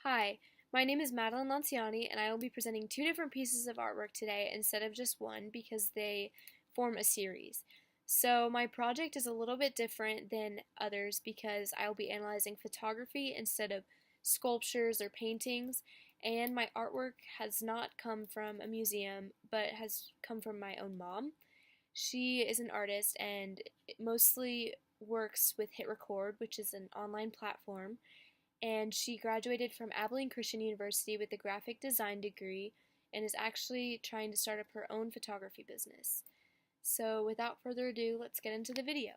Hi, my name is Madeline Lanciani, and I will be presenting two different pieces of artwork today instead of just one because they form a series. So, my project is a little bit different than others because I will be analyzing photography instead of sculptures or paintings, and my artwork has not come from a museum but has come from my own mom. She is an artist and mostly works with Hit Record, which is an online platform, and she graduated from Abilene Christian University with a graphic design degree and is actually trying to start up her own photography business. So, without further ado, let's get into the video.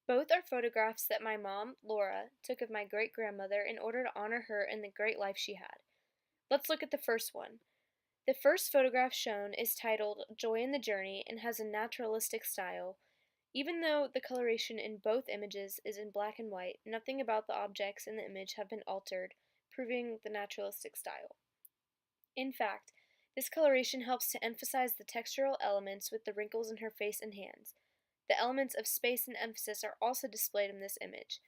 Both are photographs that my mom, Laura, took of my great grandmother in order to honor her and the great life she had. Let's look at the first one. The first photograph shown is titled Joy in the Journey and has a naturalistic style. Even though the coloration in both images is in black and white, nothing about the objects in the image have been altered, proving the naturalistic style. In fact, this coloration helps to emphasize the textural elements with the wrinkles in her face and hands. The elements of space and emphasis are also displayed in this image.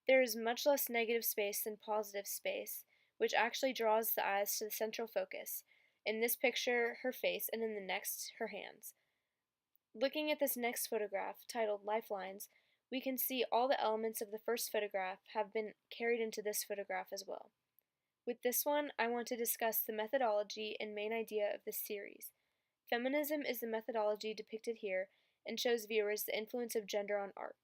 There is much less negative space than positive space, which actually draws the eyes to the central focus. In this picture, her face, and in the next, her hands. Looking at this next photograph, titled Lifelines, we can see all the elements of the first photograph have been carried into this photograph as well. With this one, I want to discuss the methodology and main idea of this series. Feminism is the methodology depicted here and shows viewers the influence of gender on art.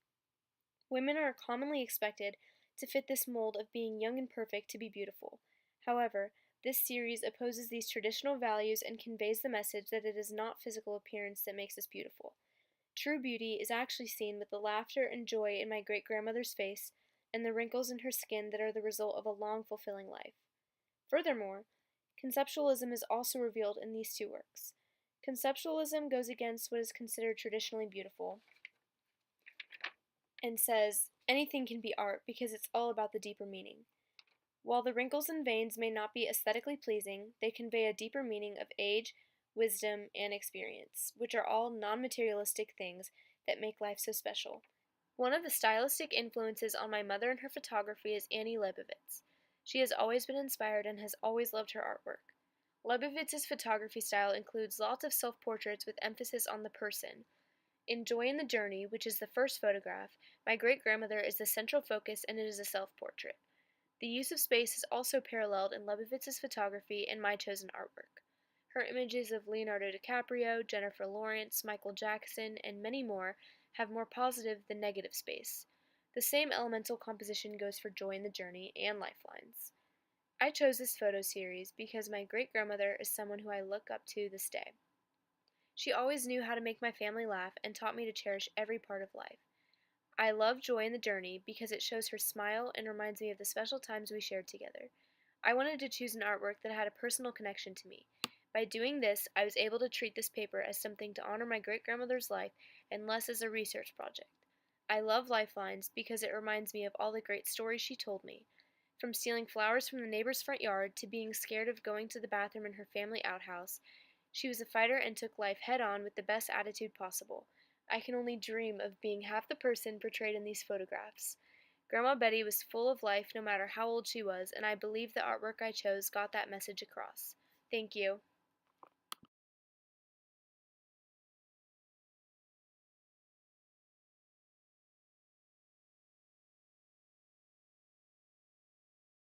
Women are commonly expected to fit this mold of being young and perfect to be beautiful. However, this series opposes these traditional values and conveys the message that it is not physical appearance that makes us beautiful. True beauty is actually seen with the laughter and joy in my great grandmother's face and the wrinkles in her skin that are the result of a long, fulfilling life. Furthermore, conceptualism is also revealed in these two works. Conceptualism goes against what is considered traditionally beautiful and says anything can be art because it's all about the deeper meaning. While the wrinkles and veins may not be aesthetically pleasing, they convey a deeper meaning of age, wisdom, and experience, which are all non materialistic things that make life so special. One of the stylistic influences on my mother and her photography is Annie Leibovitz. She has always been inspired and has always loved her artwork. Leibovitz's photography style includes lots of self portraits with emphasis on the person. In Joy in the Journey, which is the first photograph, my great grandmother is the central focus and it is a self portrait. The use of space is also paralleled in Leibovitz's photography and my chosen artwork. Her images of Leonardo DiCaprio, Jennifer Lawrence, Michael Jackson, and many more have more positive than negative space. The same elemental composition goes for Joy in the Journey and Lifelines. I chose this photo series because my great grandmother is someone who I look up to this day. She always knew how to make my family laugh and taught me to cherish every part of life. I love Joy in the Journey because it shows her smile and reminds me of the special times we shared together. I wanted to choose an artwork that had a personal connection to me. By doing this, I was able to treat this paper as something to honor my great grandmother's life and less as a research project. I love Lifelines because it reminds me of all the great stories she told me. From stealing flowers from the neighbor's front yard to being scared of going to the bathroom in her family outhouse, she was a fighter and took life head on with the best attitude possible. I can only dream of being half the person portrayed in these photographs. Grandma Betty was full of life no matter how old she was, and I believe the artwork I chose got that message across. Thank you.